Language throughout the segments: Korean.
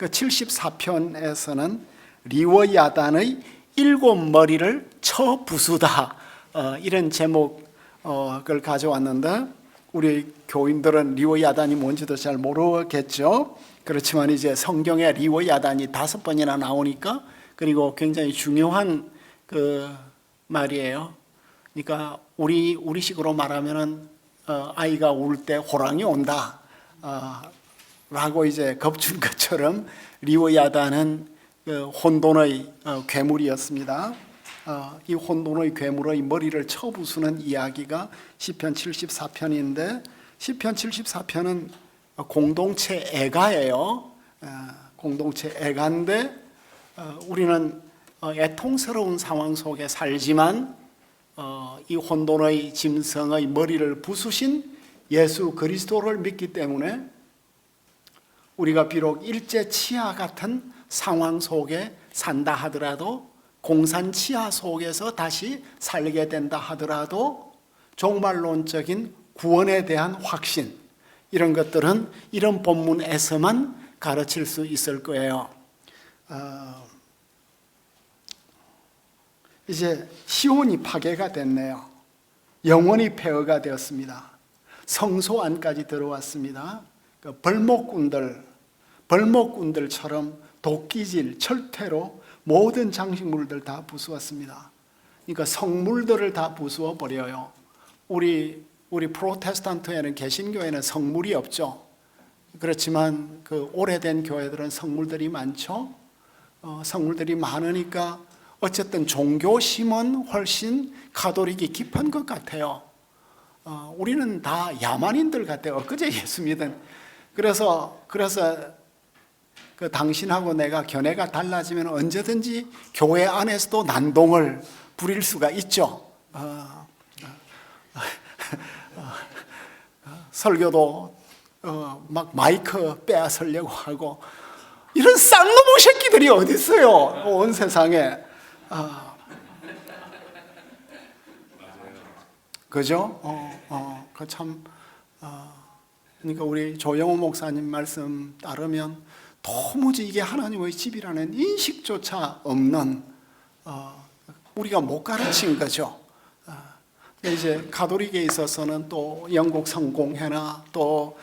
그 74편에서는 리워야단의 7머리를 쳐 부수다, 이런 제목을 가져왔는데, 우리 교인들은 리워야단이 뭔지도 잘 모르겠죠. 그렇지만 이제 성경에 리워야단이 5번이나 나오니까, 그리고 굉장히 중요한 그 말이에요. 그러니까 우리식으로 말하면은 아이가 울 때 호랑이 온다 라고 이제 겁준 것처럼 리워야단은 그 혼돈의 괴물이었습니다. 이 혼돈의 괴물의 머리를 쳐부수는 이야기가 시편 74편인데, 시편 74편은 공동체 애가예요. 공동체 애가인데, 우리는 애통스러운 상황 속에 살지만 이 혼돈의 짐승의 머리를 부수신 예수 그리스도를 믿기 때문에 우리가 비록 일제치하 같은 상황 속에 산다 하더라도, 공산치하 속에서 다시 살게 된다 하더라도, 종말론적인 구원에 대한 확신, 이런 것들은 이런 본문에서만 가르칠 수 있을 거예요. 이제 시온이 파괴가 됐네요. 영원히 폐허가 되었습니다. 성소 안까지 들어왔습니다. 벌목꾼들처럼 도끼질, 철퇴로 모든 장식물들 다 부수었습니다. 그러니까 성물들을 다 부수어 버려요. 우리 프로테스탄트에는, 개신교에는 성물이 없죠. 그렇지만 그 오래된 교회들은 성물들이 많죠. 성물들이 많으니까 어쨌든 종교심은 훨씬 가톨릭이 깊은 것 같아요. 우리는 다 야만인들 같아요. 엊그제 예수 믿은. 그래서 그 당신하고 내가 견해가 달라지면 언제든지 교회 안에서도 난동을 부릴 수가 있죠. 설교도 막 마이크 빼앗으려고 하고, 이런 쌍놈의 새끼들이 어디 있어요, 온 세상에. 그죠? 그 참. 그러니까 우리 조영호 목사님 말씀 따르면 도무지 이게 하나님의 집이라는 인식조차 없는, 우리가 못 가르친 거죠. 이제 가톨릭에 있어서는 또 영국 성공회나 또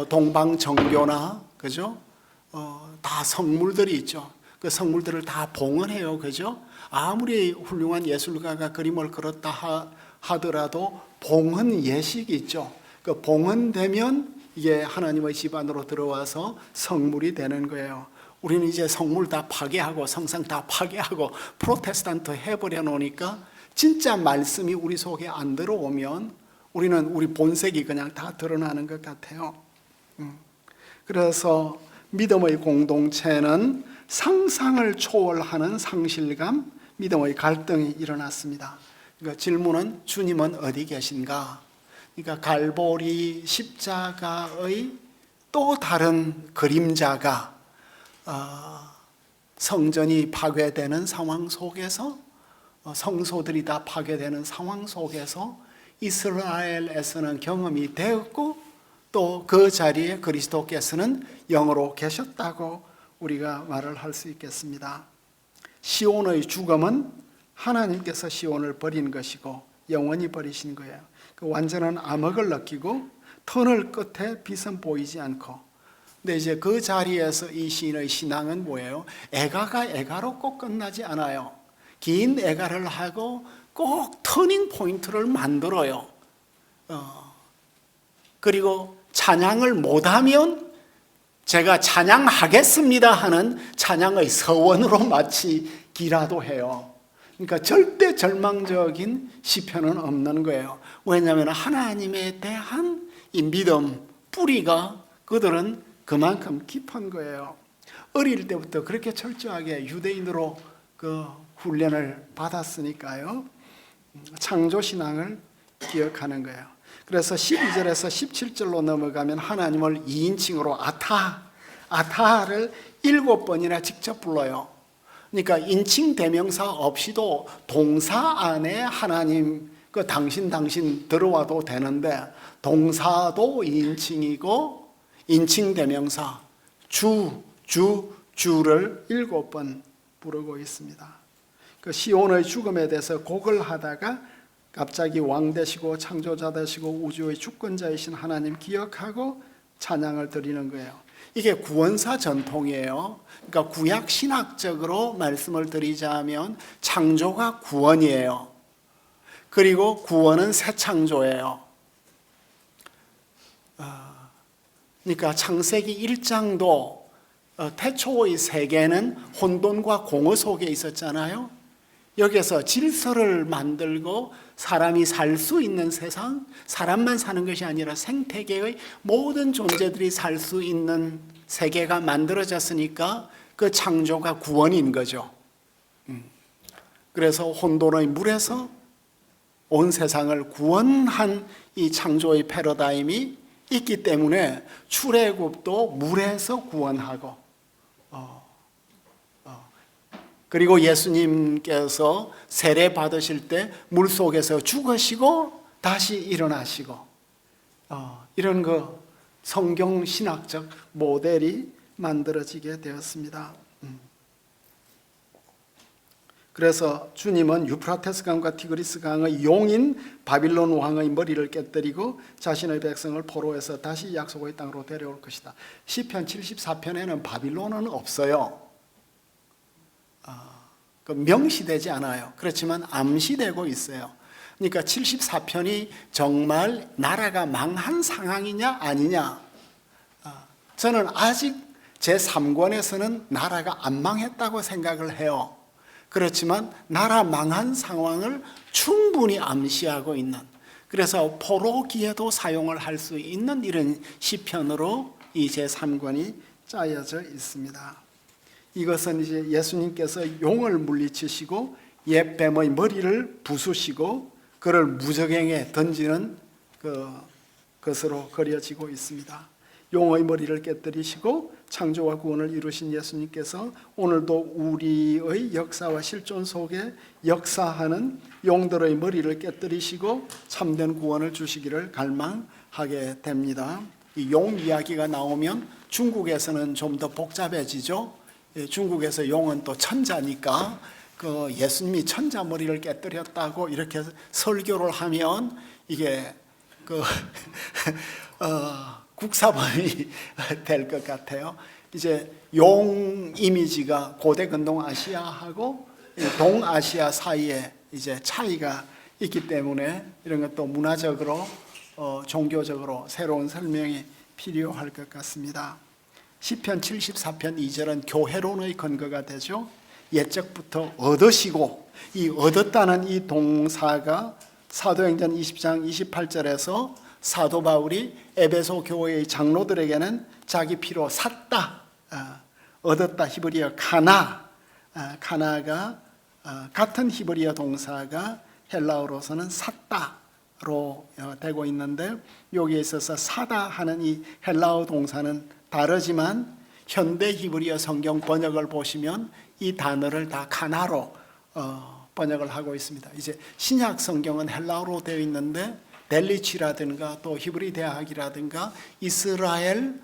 동방정교나, 그죠? 다 성물들이 있죠. 그 성물들을 다 봉헌해요, 그죠? 아무리 훌륭한 예술가가 그림을 그렸다 하더라도 봉헌 예식이 있죠. 그 봉헌되면 이게 하나님의 집 안으로 들어와서 성물이 되는 거예요. 우리는 이제 성물 다 파괴하고 성상 다 파괴하고 프로테스탄트 해버려 놓으니까, 진짜 말씀이 우리 속에 안 들어오면 우리는 우리 본색이 그냥 다 드러나는 것 같아요. 그래서 믿음의 공동체는 상상을 초월하는 상실감, 믿음의 갈등이 일어났습니다. 그러니까 질문은, 주님은 어디 계신가? 그러니까 갈보리 십자가의 또 다른 그림자가 성전이 파괴되는 상황 속에서, 성소들이 다 파괴되는 상황 속에서 이스라엘에서는 경험이 되었고, 또 그 자리에 그리스도께서는 영으로 계셨다고 우리가 말을 할 수 있겠습니다. 시온의 죽음은 하나님께서 시온을 버린 것이고 영원히 버리신 거예요. 그 완전한 암흑을 느끼고 터널 끝에 빛은 보이지 않고. 근데 이제 그 자리에서 이 시인의 신앙은 뭐예요? 애가가 애가로 꼭 끝나지 않아요. 긴 애가를 하고 꼭 터닝 포인트를 만들어요. 그리고 찬양을 못하면 제가 찬양하겠습니다 하는 찬양의 서원으로 마치기라도 해요. 그러니까 절대 절망적인 시편은 없는 거예요. 왜냐하면 하나님에 대한 이 믿음 뿌리가 그들은 그만큼 깊은 거예요. 어릴 때부터 그렇게 철저하게 유대인으로 그 훈련을 받았으니까요. 창조신앙을 기억하는 거예요. 그래서 12절에서 17절로 넘어가면 하나님을 2인칭으로 아타를 7번이나 직접 불러요. 그러니까 인칭 대명사 없이도 동사 안에 하나님, 그 당신 들어와도 되는데, 동사도 2인칭이고 인칭 대명사 주 주를 7번 부르고 있습니다. 그 시온의 죽음에 대해서 곡을 하다가 갑자기 왕 되시고 창조자 되시고 우주의 주권자이신 하나님 기억하고 찬양을 드리는 거예요. 이게 구원사 전통이에요. 그러니까 구약 신학적으로 말씀을 드리자면 창조가 구원이에요. 그리고 구원은 새 창조예요. 그러니까 창세기 1장도 태초의 세계는 혼돈과 공허 속에 있었잖아요. 여기서 질서를 만들고 사람이 살 수 있는 세상, 사람만 사는 것이 아니라 생태계의 모든 존재들이 살 수 있는 세계가 만들어졌으니까 그 창조가 구원인 거죠. 그래서 혼돈의 물에서 온 세상을 구원한 이 창조의 패러다임이 있기 때문에 출애굽도 물에서 구원하고 그리고 예수님께서 세례 받으실 때 물속에서 죽으시고 다시 일어나시고 이런 거 성경 신학적 모델이 만들어지게 되었습니다. 그래서 주님은 유프라테스 강과 티그리스 강의 용인 바빌론 왕의 머리를 깨뜨리고 자신의 백성을 포로에서 다시 약속의 땅으로 데려올 것이다. 시편 74편에는 바빌론은 없어요. 명시되지 않아요. 그렇지만 암시되고 있어요. 그러니까 74편이 정말 나라가 망한 상황이냐 아니냐. 저는 아직 제3권에서는 나라가 안 망했다고 생각을 해요. 그렇지만 나라 망한 상황을 충분히 암시하고 있는, 그래서 포로기에도 사용을 할 수 있는 이런 시편으로 이 제3권이 짜여져 있습니다. 이것은 이제 예수님께서 용을 물리치시고 옛뱀의 머리를 부수시고 그를 무저갱에 던지는 것으로 그려지고 있습니다. 용의 머리를 깨뜨리시고 창조와 구원을 이루신 예수님께서 오늘도 우리의 역사와 실존 속에 역사하는 용들의 머리를 깨뜨리시고 참된 구원을 주시기를 갈망하게 됩니다. 이 용 이야기가 나오면 중국에서는 좀 더 복잡해지죠. 중국에서 용은 또 천자니까 그 예수님이 천자 머리를 깨뜨렸다고 이렇게 설교를 하면 이게 국사범이 될 것 같아요. 이제 용 이미지가 고대 근동 아시아하고 동아시아 사이에 이제 차이가 있기 때문에 이런 것도 문화적으로 종교적으로 새로운 설명이 필요할 것 같습니다. 시편 74편 2절은 교회론의 근거가 되죠. 옛적부터 얻으시고, 이 얻었다는 이 동사가 사도행전 20장 28절에서 사도 바울이 에베소 교회의 장로들에게는 자기 피로 샀다, 얻었다, 히브리어 카나가 같은 히브리어 동사가 헬라어로서는 샀다로 되고 있는데, 여기에 있어서 사다 하는 이 헬라어 동사는 다르지만 현대 히브리어 성경 번역을 보시면 이 단어를 다 카나로 번역을 하고 있습니다. 이제 신약 성경은 헬라어로 되어 있는데 델리치라든가 또 히브리 대학이라든가 이스라엘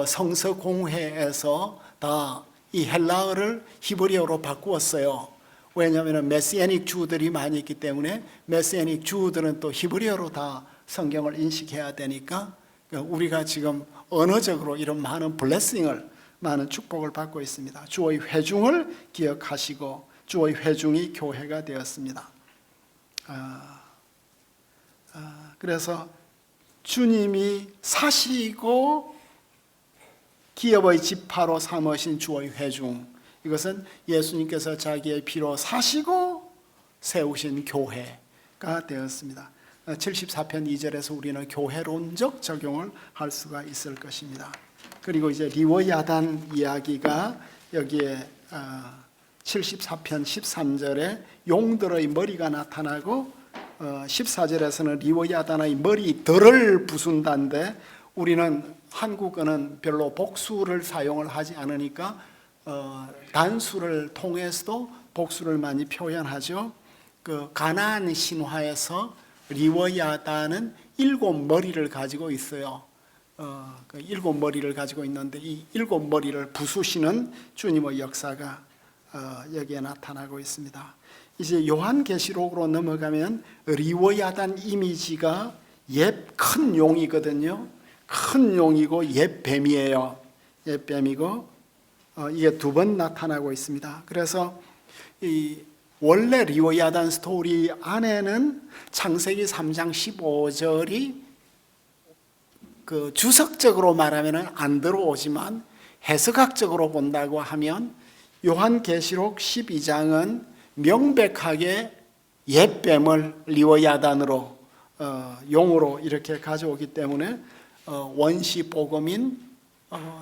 성서 공회에서 다 이 헬라어를 히브리어로 바꾸었어요. 왜냐하면 메시아닉 주들이 많이 있기 때문에 메시아닉 주들은 또 히브리어로 다 성경을 인식해야 되니까 우리가 지금 언어적으로 이런 많은 블레싱을, 많은 축복을 받고 있습니다. 주의 회중을 기억하시고 주의 회중이 교회가 되었습니다. 그래서 주님이 사시고 기업의 지파로 삼으신 주의 회중, 이것은 예수님께서 자기의 피로 사시고 세우신 교회가 되었습니다. 74편 2절에서 우리는 교회론적 적용을 할 수가 있을 것입니다. 그리고 이제 리워야단 이야기가 여기에 74편 13절에 용들의 머리가 나타나고 14절에서는 리워야단의 머리들을 부순다는데, 우리는 한국어는 별로 복수를 사용을 하지 않으니까 단수를 통해서도 복수를 많이 표현하죠. 그 가나안 신화에서 리워야단은 7 머리를 가지고 있어요. 그 일곱 머리를 가지고 있는데 이 일곱 머리를 부수시는 주님의 역사가 여기에 나타나고 있습니다. 이제 요한계시록으로 넘어가면 리워야단 이미지가 옛 큰 용이거든요. 큰 용이고 옛 뱀이에요. 옛 뱀이고 이게 두 번 나타나고 있습니다. 그래서 이 원래 리워야단 스토리 안에는 창세기 3장 15절이 그 주석적으로 말하면 안 들어오지만 해석학적으로 본다고 하면 요한계시록 12장은 명백하게 옛뱀을 리워야단으로 용으로 이렇게 가져오기 때문에 원시 복음인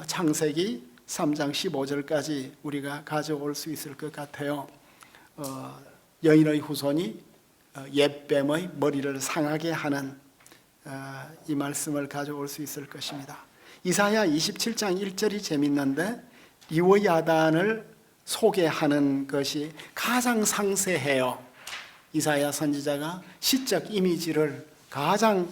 창세기 3장 15절까지 우리가 가져올 수 있을 것 같아요. 여인의 후손이 옛뱀의 머리를 상하게 하는 이 말씀을 가져올 수 있을 것입니다. 이사야 27장 1절이 재밌는데 리워야단을 소개하는 것이 가장 상세해요. 이사야 선지자가 시적 이미지를 가장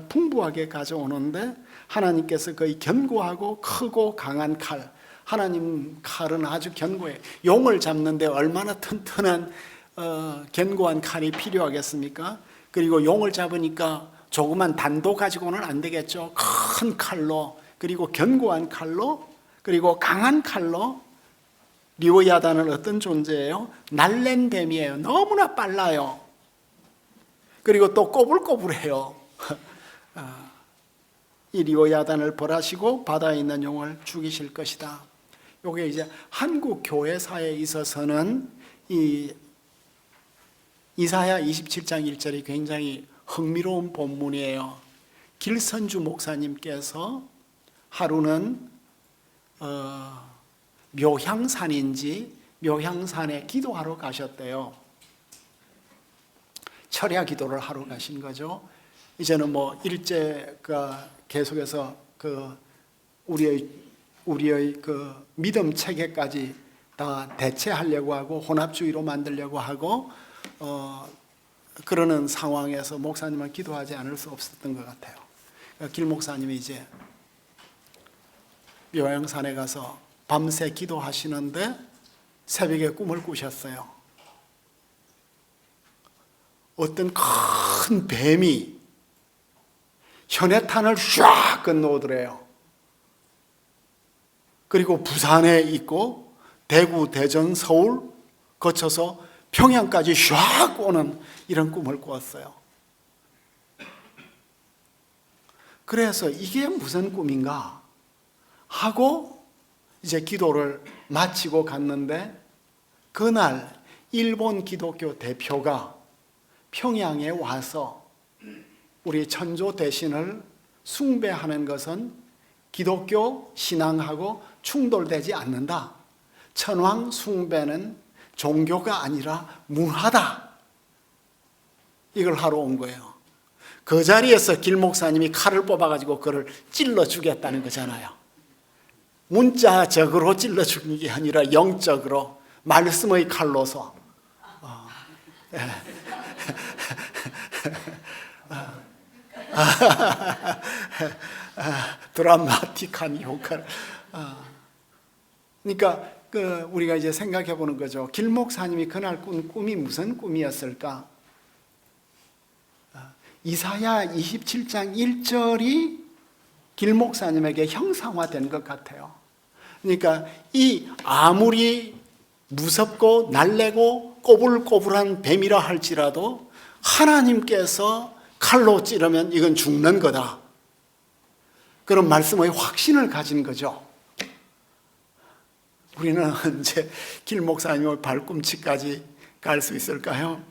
풍부하게 가져오는데 하나님께서 거의 견고하고 크고 강한 칼, 하나님 칼은 아주 견고해요. 용을 잡는데 얼마나 튼튼한 견고한 칼이 필요하겠습니까? 그리고 용을 잡으니까 조그만 단도 가지고는 안 되겠죠. 큰 칼로, 그리고 견고한 칼로, 그리고 강한 칼로. 리워야단은 어떤 존재예요? 날랜 뱀이에요. 너무나 빨라요. 그리고 또 꼬불꼬불해요. 이 리워야단을 벌하시고 바다에 있는 용을 죽이실 것이다. 이게 이제 한국 교회사에 있어서는 이 이사야 27장 1절이 굉장히 흥미로운 본문이에요. 길선주 목사님께서 하루는 묘향산인지 묘향산에 기도하러 가셨대요. 철야 기도를 하러 가신 거죠. 이제는 뭐 일제가 계속해서 그 우리의 그 믿음 체계까지 다 대체하려고 하고 혼합주의로 만들려고 하고 그러는 상황에서 목사님은 기도하지 않을 수 없었던 것 같아요. 길 목사님이 이제 묘향산에 가서 밤새 기도하시는데 새벽에 꿈을 꾸셨어요. 어떤 큰 뱀이 현해탄을 쫙 건너오더래요. 그리고 부산에 있고 대구, 대전, 서울 거쳐서 평양까지 쫙 오는 이런 꿈을 꾸었어요. 그래서 이게 무슨 꿈인가 하고 이제 기도를 마치고 갔는데 그날 일본 기독교 대표가 평양에 와서 우리 천조 대신을 숭배하는 것은 기독교 신앙하고 충돌되지 않는다. 천황 숭배는 종교가 아니라 문화다. 이걸 하러 온 거예요. 그 자리에서 길 목사님이 칼을 뽑아가지고 그를 찔러 주겠다는 거잖아요. 문자적으로 찔러 죽는 게 아니라 영적으로 말씀의 칼로서 드라마틱한 효과를 그러니까 우리가 이제 생각해 보는 거죠. 길 목사님이 그날 꾼 꿈이 무슨 꿈이었을까? 이사야 27장 1절이 길 목사님에게 형상화된 것 같아요. 그러니까 이 아무리 무섭고 날래고 꼬불꼬불한 뱀이라 할지라도 하나님께서 칼로 찌르면 이건 죽는 거다. 그런 말씀의 확신을 가진 거죠. 우리는 언제 길 목사님의 발꿈치까지 갈 수 있을까요?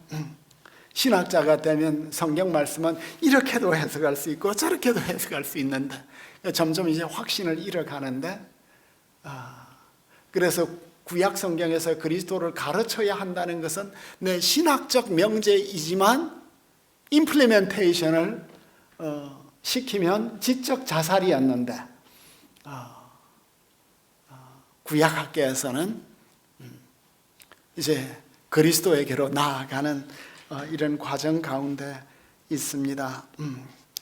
신학자가 되면 성경 말씀은 이렇게도 해석할 수 있고 저렇게도 해석할 수 있는데 점점 이제 확신을 잃어가는데 그래서 구약 성경에서 그리스도를 가르쳐야 한다는 것은 내 신학적 명제이지만 임플리멘테이션을 시키면 지적 자살이었는데 구약학계에서는 이제 그리스도에게로 나아가는 이런 과정 가운데 있습니다.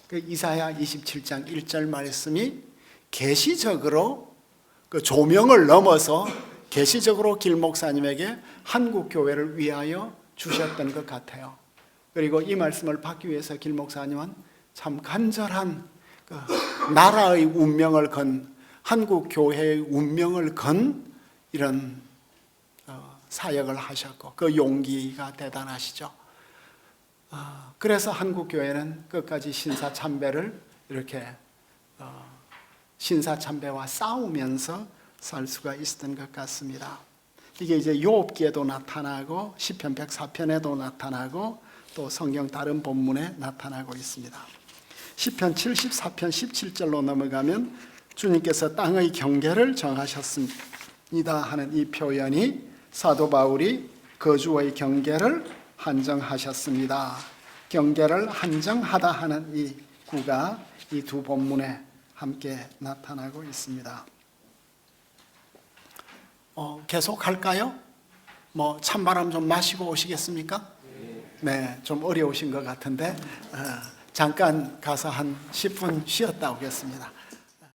그 이사야 27장 1절 말씀이 계시적으로 그 조명을 넘어서 계시적으로 길 목사님에게 한국 교회를 위하여 주셨던 것 같아요. 그리고 이 말씀을 받기 위해서 길 목사님은 참 간절한 그 나라의 운명을 건, 한국 교회의 운명을 건 이런 사역을 하셨고 그 용기가 대단하시죠. 그래서 한국 교회는 끝까지 신사참배를 이렇게 신사참배와 싸우면서 살 수가 있었던 것 같습니다. 이게 이제 욥기에도 나타나고 시편 104편에도 나타나고 또 성경 다른 본문에 나타나고 있습니다. 시편 74편 17절로 넘어가면 주님께서 땅의 경계를 정하셨습니다 하는 이 표현이 사도 바울이 거주의 경계를 한정하셨습니다. 경계를 한정하다 하는 이 구가 이 두 본문에 함께 나타나고 있습니다. 계속 할까요? 찬바람 좀 마시고 오시겠습니까? 네, 좀 어려우신 것 같은데 잠깐 가서 한 10분 쉬었다 오겠습니다.